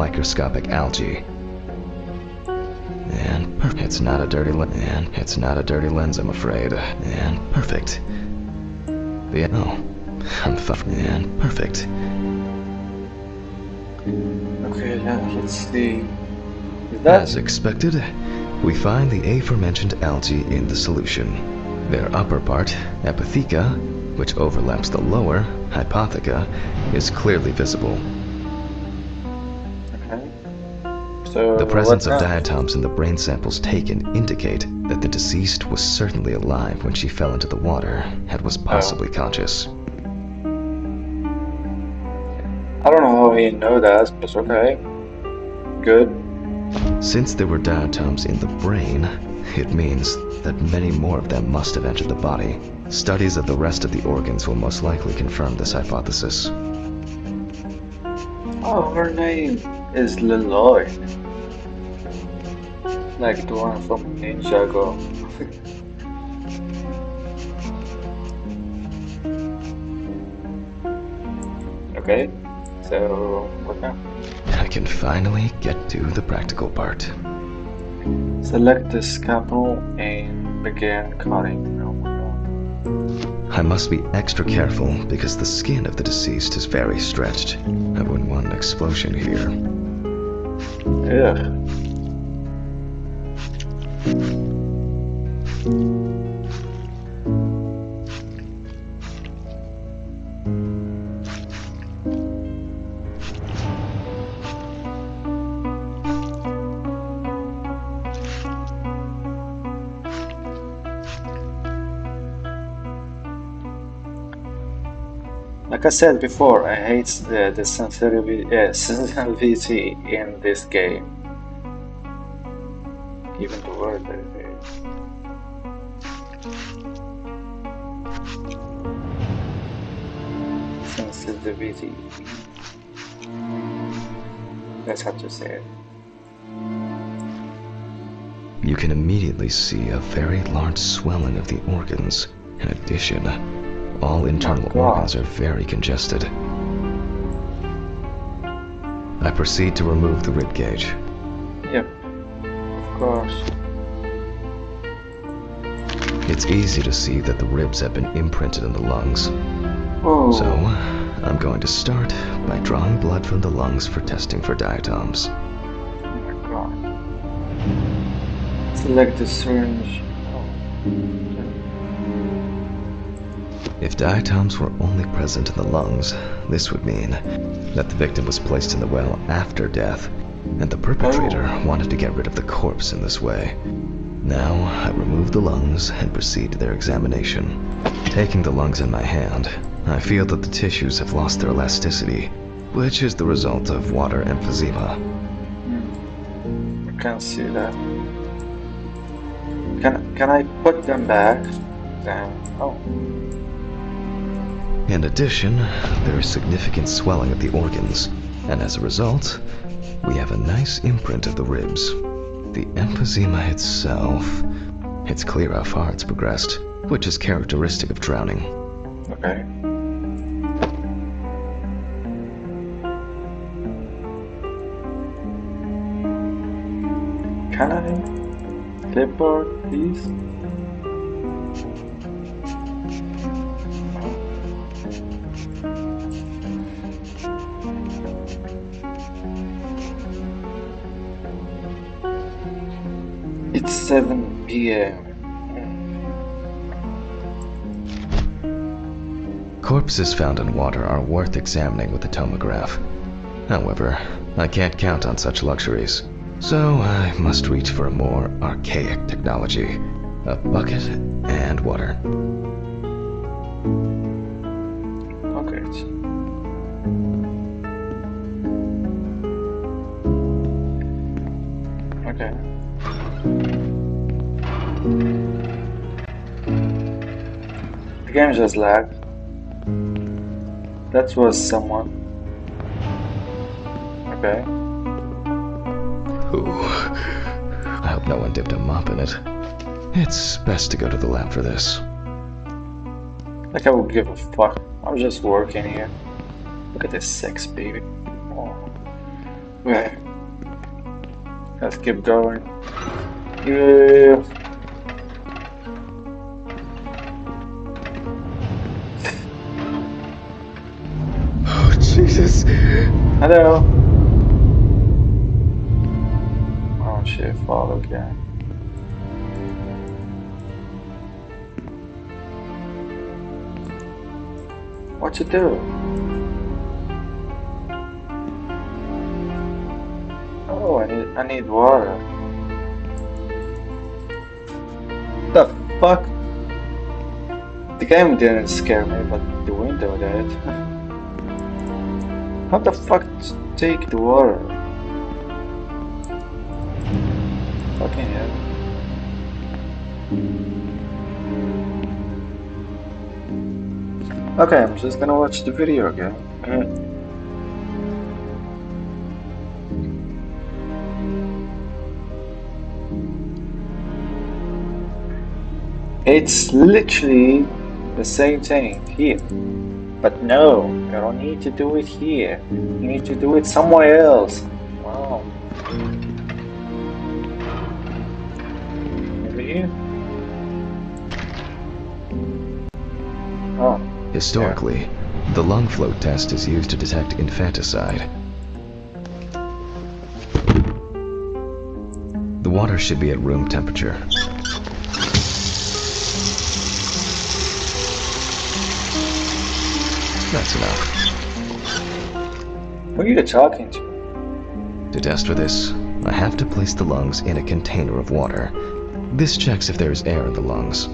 microscopic algae. And it's not a dirty lens, I'm afraid. And perfect. And perfect. Okay, let's see. Is that? As expected, we find the aforementioned algae in the solution. Their upper part, epitheca, which overlaps the lower, hypotheca, is clearly visible. Okay. So The presence of what now? diatoms in the brain samples taken indicate that the deceased was certainly alive when she fell into the water and was possibly conscious. I don't know how we know that, but okay. Good. Since there were diatoms in the brain, it means that many more of them must have entered the body. Studies of the rest of the organs will most likely confirm this hypothesis. Oh, her name is Leloy. Like the one from Ninjago. Okay, so what now? I can finally get to the practical part. Select the scalpel and begin cutting. Oh my god. I must be extra careful because the skin of the deceased is very stretched. I wouldn't want an explosion here. Ugh. Like I said before, I hate the sensitivity in this game. Even the word that it is. Sensitivity. That's how to say it. You can immediately see a very large swelling of the organs. In addition, all internal organs are very congested. I proceed to remove the rib cage. Yep, of course. It's easy to see that the ribs have been imprinted in the lungs. Oh. So, I'm going to start by drawing blood from the lungs for testing for diatoms. Oh my god. Select the syringe. If diatoms were only present in the lungs, this would mean that the victim was placed in the well after death, and the perpetrator wanted to get rid of the corpse in this way. Now, I remove the lungs and proceed to their examination. Taking the lungs in my hand, I feel that the tissues have lost their elasticity, which is the result of water emphysema. I can't see that. Can I put them back? Then, oh. In addition, there is significant swelling of the organs, and as a result, we have a nice imprint of the ribs. The emphysema itself, it's clear how far it's progressed, which is characteristic of drowning. Okay. Can I? Clipboard, please? It's 7 p.m. Corpses found in water are worth examining with a tomograph. However, I can't count on such luxuries, so I must reach for a more archaic technology: a bucket and water. Okay. Okay. The game just lagged. That was someone. Okay. Ooh. I hope no one dipped a mop in it. It's best to go to the lab for this. Like I would give a fuck. I'm just working here. Look at this sex, baby. Oh. Okay. Let's keep going. Yeah. Oh, Jesus. Hello. Oh shit, fall again. What you do? Oh, I need water. The fuck? The game didn't scare me, but the window did. How the fuck take the water? Fucking hell. Okay, I'm just gonna watch the video again. It's literally the same thing here. But no, you don't need to do it here. You need to do it somewhere else. Wow. Maybe here? Oh. Historically, the lung float test is used to detect infanticide. The water should be at room temperature. That's enough. Who are you talking to? To test for this, I have to place the lungs in a container of water. This checks if there is air in the lungs.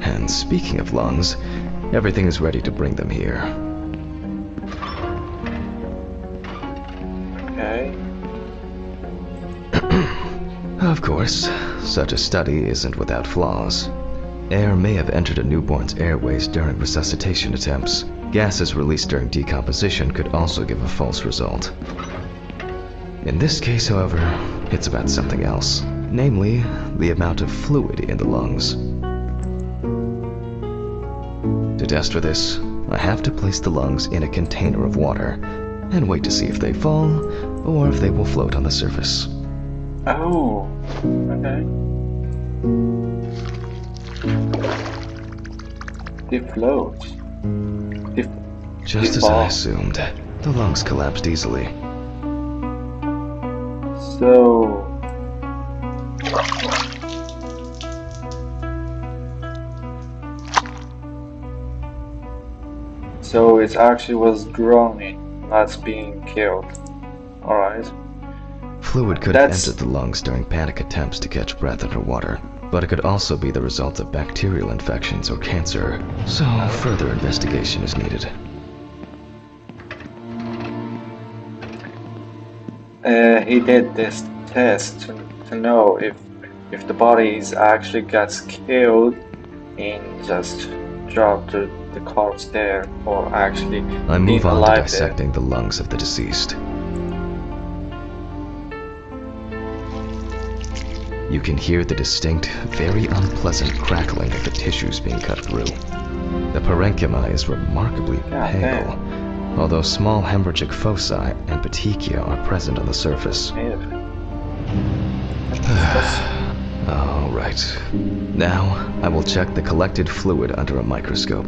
And speaking of lungs, everything is ready to bring them here. Okay. Of course, such a study isn't without flaws. Air may have entered a newborn's airways during resuscitation attempts. Gases released during decomposition could also give a false result. In this case, however, it's about something else, namely, the amount of fluid in the lungs. To test for this, I have to place the lungs in a container of water and wait to see if they fall or if they will float on the surface. Oh, okay. They float. Just as I assumed, the lungs collapsed easily. So it actually was groaning, not being killed. Alright. Fluid could have entered the lungs during panic attempts to catch breath underwater, but it could also be the result of bacterial infections or cancer, so further investigation is needed. He did this test to know if the bodies actually gets killed and just dropped the corpse there, or actually I move on to alive dissecting the lungs of the deceased. You can hear the distinct, very unpleasant crackling of the tissues being cut through. The parenchyma is remarkably pale, although small hemorrhagic foci and petechia are present on the surface. Alright. Now, I will check the collected fluid under a microscope.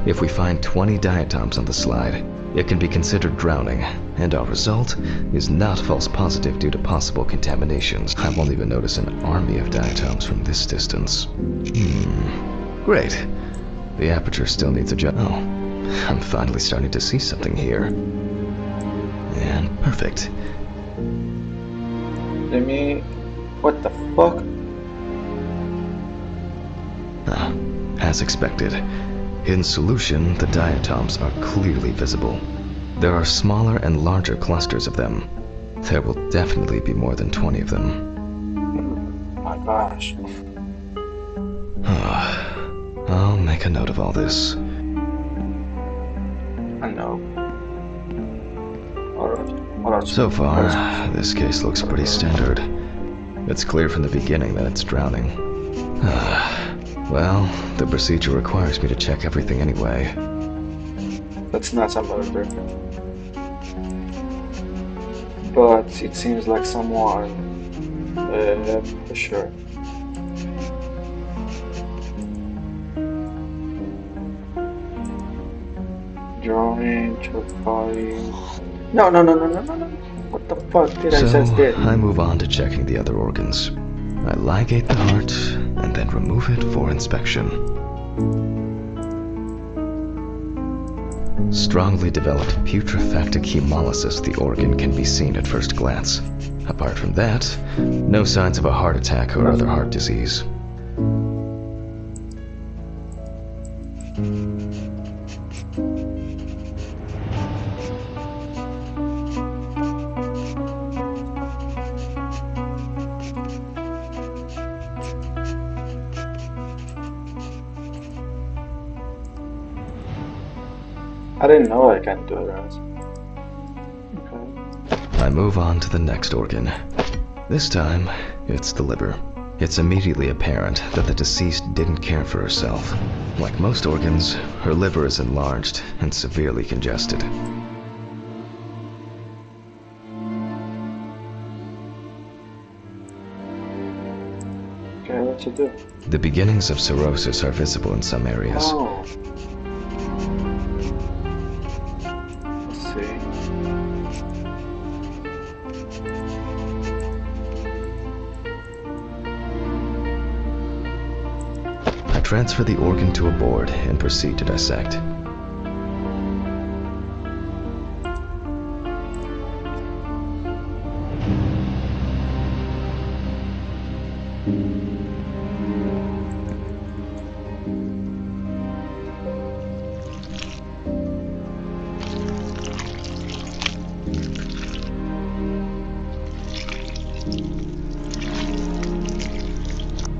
If we find 20 diatoms on the slide, it can be considered drowning, and our result is not false positive due to possible contaminations. I won't even notice an army of diatoms from this distance. Great. The aperture still needs adjustment. Oh, I'm finally starting to see something here. And perfect. What the fuck? As expected. In solution, the diatoms are clearly visible. There are smaller and larger clusters of them. There will definitely be more than 20 of them. My gosh. I'll make a note of all this. I know. Alright. So far, this case looks pretty standard. It's clear from the beginning that it's drowning. Well, the procedure requires me to check everything anyway. That's not a murder. but it seems like someone sure. Drawing to body. No. What the fuck did I just did? I move on to checking the other organs. I ligate the heart and then remove it for inspection. Strongly developed putrefactic hemolysis of the organ can be seen at first glance. Apart from that, no signs of a heart attack or other heart disease. I didn't know I can do that. Okay. I move on to the next organ. This time, it's the liver. It's immediately apparent that the deceased didn't care for herself. Like most organs, her liver is enlarged and severely congested. Okay, what you do? The beginnings of cirrhosis are visible in some areas. Oh. Let's see. I transfer the organ to a board and proceed to dissect.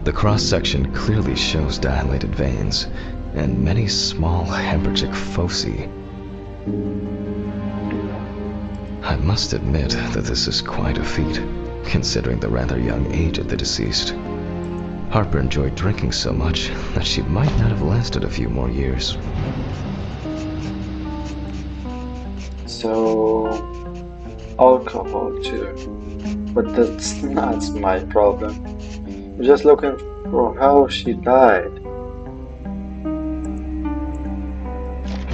The cross-section clearly shows dilated veins and many small hemorrhagic foci. I must admit that this is quite a feat, considering the rather young age of the deceased. Harper enjoyed drinking so much that she might not have lasted a few more years. So, alcohol too. But that's not my problem. I'm just looking for how she died.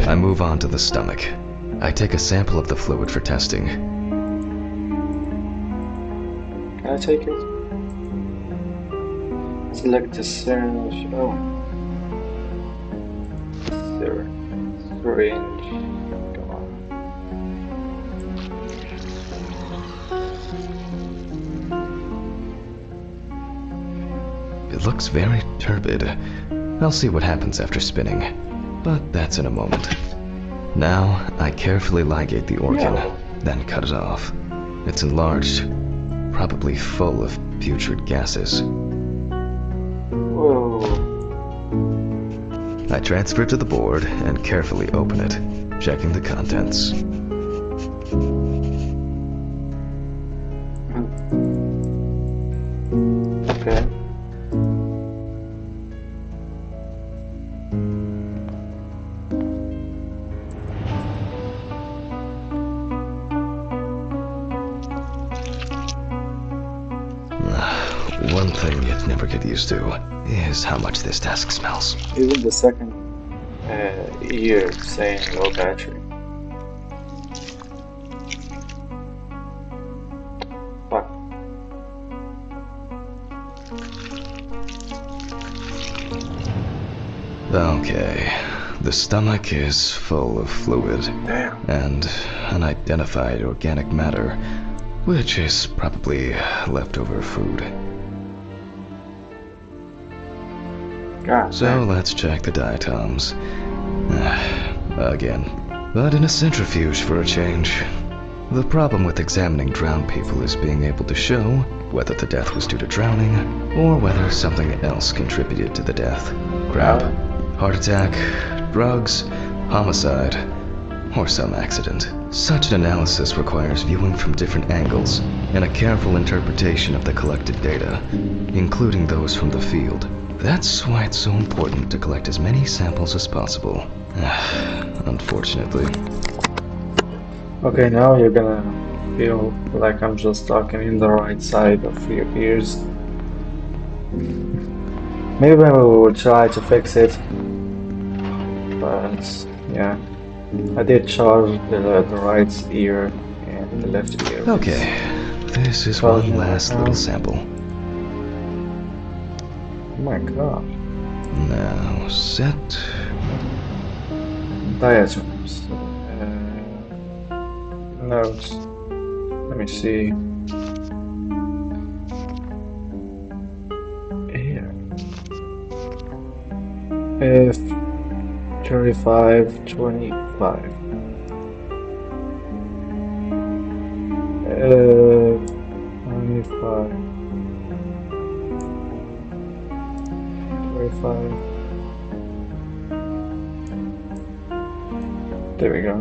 I move on to the stomach. I take a sample of the fluid for testing. Can I take it? Select the syringe. Oh. Syringe. Come on. It looks very turbid. I'll see what happens after spinning, but that's in a moment. Now, I carefully ligate the organ, then cut it off. It's enlarged, probably full of putrid gases. Whoa. I transfer it to the board and carefully open it, checking the contents. Okay. One thing you'd never get used to is how much this desk smells. Even the second year saying low battery. Fuck. Okay, the stomach is full of fluid. Damn. And unidentified organic matter, which is probably leftover food. God. So damn. let's check the diatoms. Again. But in a centrifuge for a change. The problem with examining drowned people is being able to show whether the death was due to drowning or whether something else contributed to the death. Cramp, heart attack, drugs, homicide, or some accident. Such an analysis requires viewing from different angles and a careful interpretation of the collected data, including those from the field. That's why it's so important to collect as many samples as possible. Unfortunately. Okay, now you're gonna feel like I'm just talking in the right side of your ears. Maybe I will try to fix it, but yeah, I did charge the right ear and the left ear with Okay, this is charging one right last now. little sample. Oh my god. Now set. Diagrams. Notes. Let me see. Here. F 35 25. 25. 25. There we go.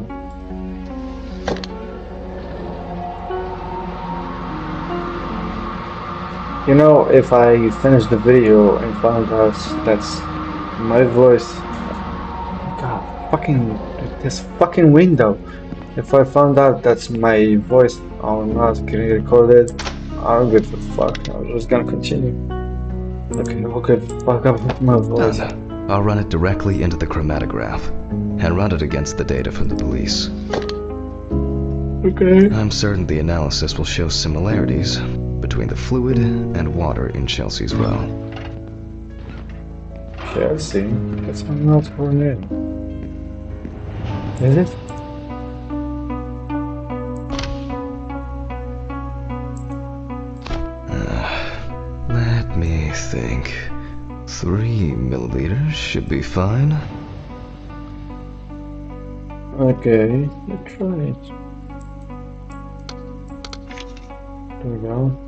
You know, if I finish the video and found out that's my voice, God, fucking this fucking window. If I found out that's my voice on not getting recorded, I don't give a fuck. I'm just gonna continue. Okay, fuck up with my voice. Done. I'll run it directly into the chromatograph and run it against the data from the police. Okay. I'm certain the analysis will show similarities between the fluid and water in Chelsea's well. Chelsea? That's not her name. Is it? Let me think. 3 milliliters should be fine. Okay, let's try it. There we go.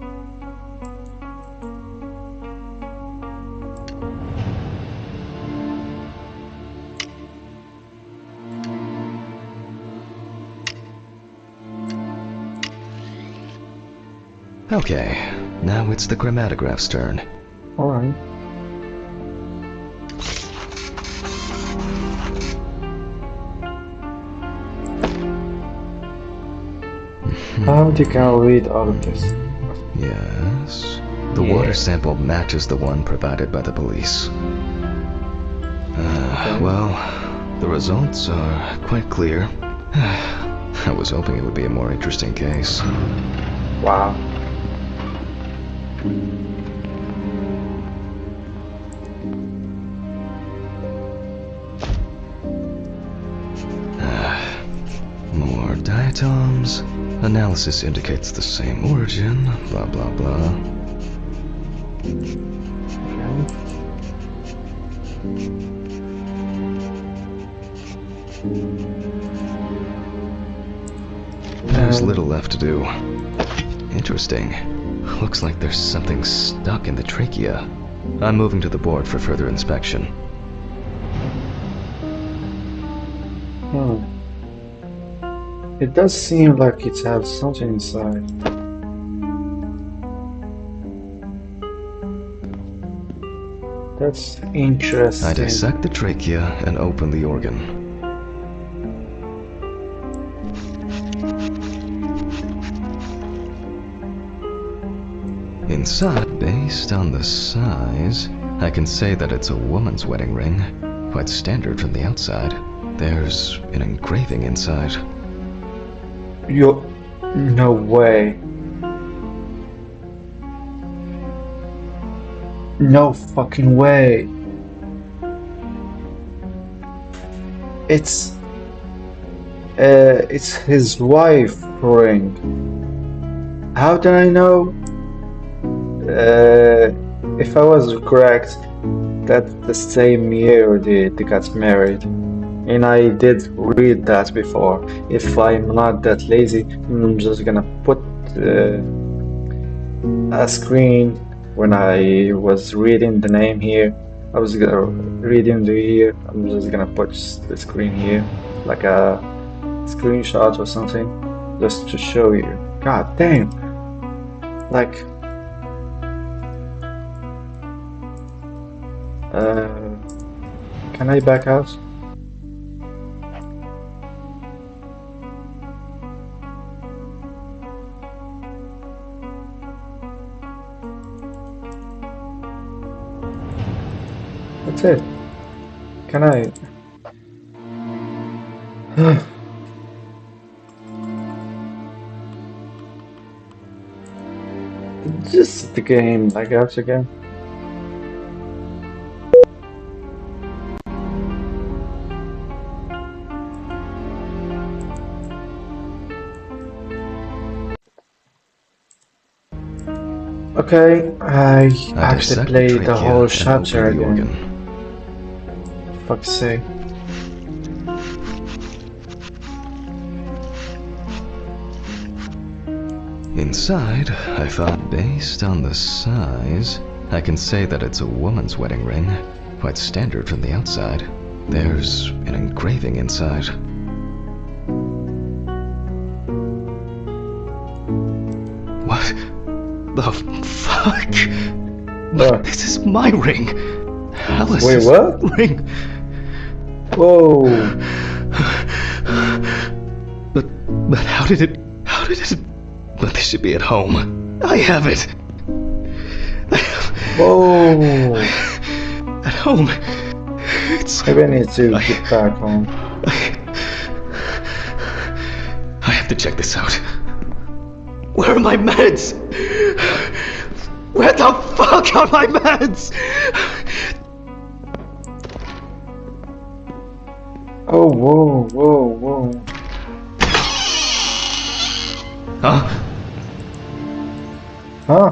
Okay, now it's the chromatograph's turn. Alright. How do you read all of this? Yes. The Yeah. water sample matches the one provided by the police. Well, the results are quite clear. I was hoping it would be a more interesting case. Wow. More diatoms. Analysis indicates the same origin. Blah, blah, blah. There's little left to do. Interesting. Looks like there's something stuck in the trachea. I'm moving to the board for further inspection. It does seem like it has something inside. That's interesting. I dissect the trachea and open the organ. Inside, based on the size, I can say that it's a woman's wedding ring. Quite standard from the outside. There's an engraving inside. No way. No fucking way. It's his wife ring. How do I know? If I was correct, that's the same year they got married. And I did read that before. If I'm not that lazy, I'm just gonna put a screen when I was reading the name here. I was gonna reading the year. I'm just gonna put the screen here, like a screenshot or something, just to show you. God damn! Like, can I back out? That's it. Can I? Just the game, I guess, again. Okay, I actually played the whole chapter again. Fuck's sake. Inside, I thought based on the size, I can say that it's a woman's wedding ring. Quite standard from the outside. There's an engraving inside. What the fuck? But this is my ring. Alice's Wait, what? ring. Whoa. But how did it? But this should be at home. I have it. Whoa. At home. It's... Maybe I need to get back home. I have to check this out. Where are my meds? Where the fuck are my meds? Oh, whoa, whoa, whoa. Huh? Huh?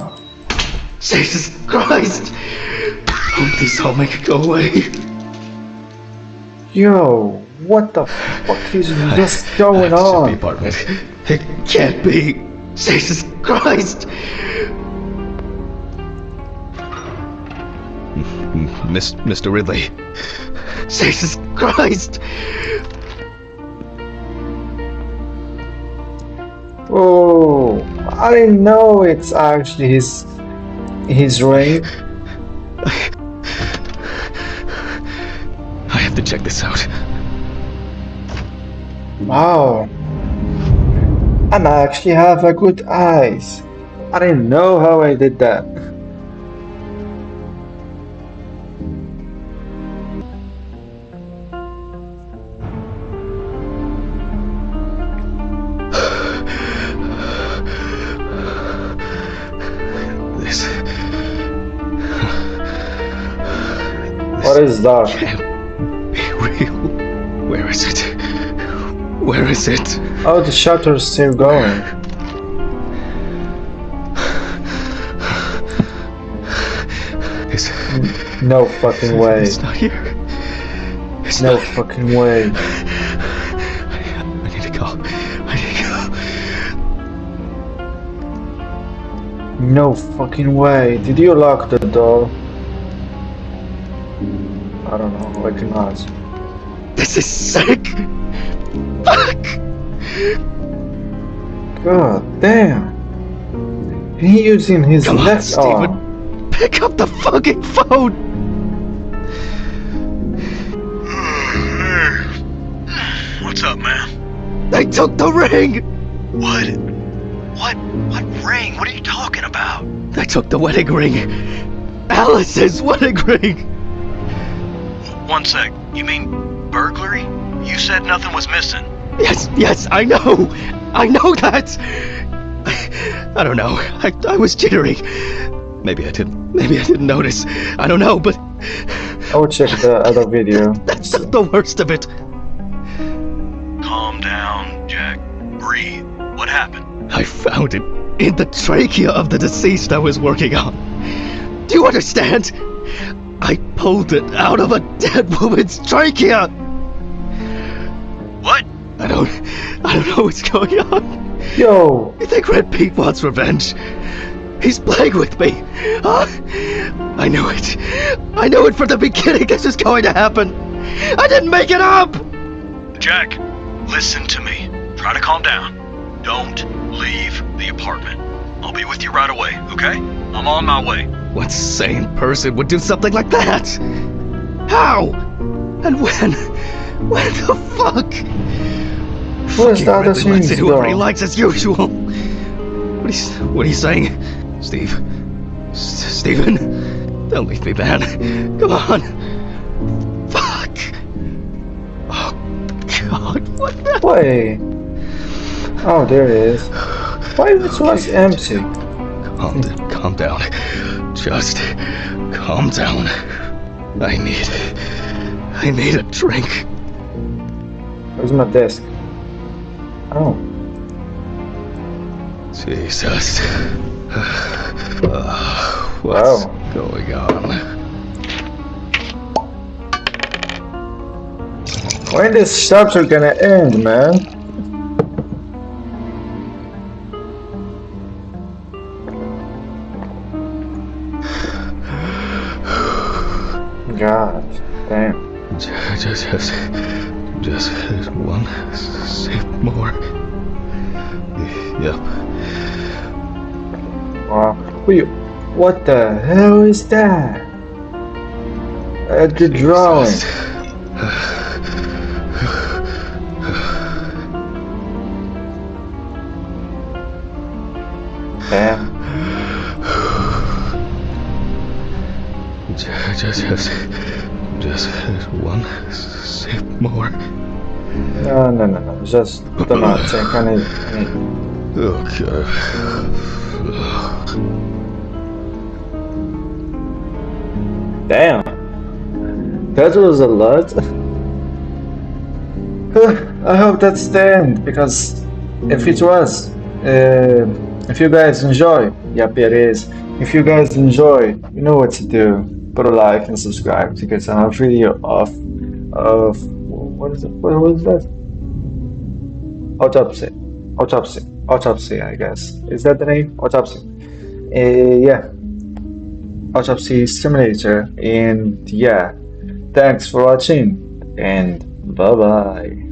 Jesus Christ! Please help make it go away. Yo, what the fuck is this going on? The apartment. It can't be. Jesus Christ! Mr. Ridley. Jesus Christ! Oh, I didn't know it's actually his ring. I have to check this out. Wow. And I actually have a good eyes. I didn't know how I did that. What is that? Can't be real. Where is it? Where is it? Oh, the shutter's still going. No fucking way. It's not here. It's no not fucking way. I need to go. I need to go. No fucking way. Did you lock the door? I don't know. I cannot. This is sick. Fuck. God damn. He using his Come on, left arm. Steven. Pick up the fucking phone. What's up, man? They took the ring. What? What ring? What are you talking about? They took the wedding ring. Alice's wedding ring. One sec. You mean burglary? You said nothing was missing. Yes, I know. I know that. I don't know. I was jittery. Maybe I didn't notice. I don't know, but I will check the other video. That's not the worst of it. Calm down, Jack. Breathe. What happened? I found it in the trachea of the deceased I was working on. Do you understand? I pulled it out of a dead woman's trachea. What? I don't know what's going on. Yo! You think Red Pete wants revenge? He's playing with me. Huh? I knew it. I knew it from the beginning this was going to happen. I didn't make it up! Jack, listen to me. Try to calm down. Don't leave the apartment. I'll be with you right away, okay? I'm on my way. What sane person would do something like that? How? And when? When the fuck? Where's the other Ridley lets scenes in whoever he go? likes as usual. What are you saying? Steve? Steven? Don't leave me, man. Come on. Wait. Oh, there it is. Why this was empty? Calm down. Just calm down. I need a drink. Where's my desk? Oh. Jesus. What's going on? When these stops are gonna end, man? God damn. Just one sip more. Yep. Wow. What the hell is that? The drawing. Damn. Just one sip more. No. Just do not take any. Okay. Damn. That was a lot. I hope that's the end, because if it was, if you guys enjoy, yep, it is. If you guys enjoy, you know what to do. Put a like and subscribe to get another video of what is it? What was that? Autopsy. I guess, is that the name? Autopsy. Yeah. Autopsy Simulator. And yeah, thanks for watching, and bye bye.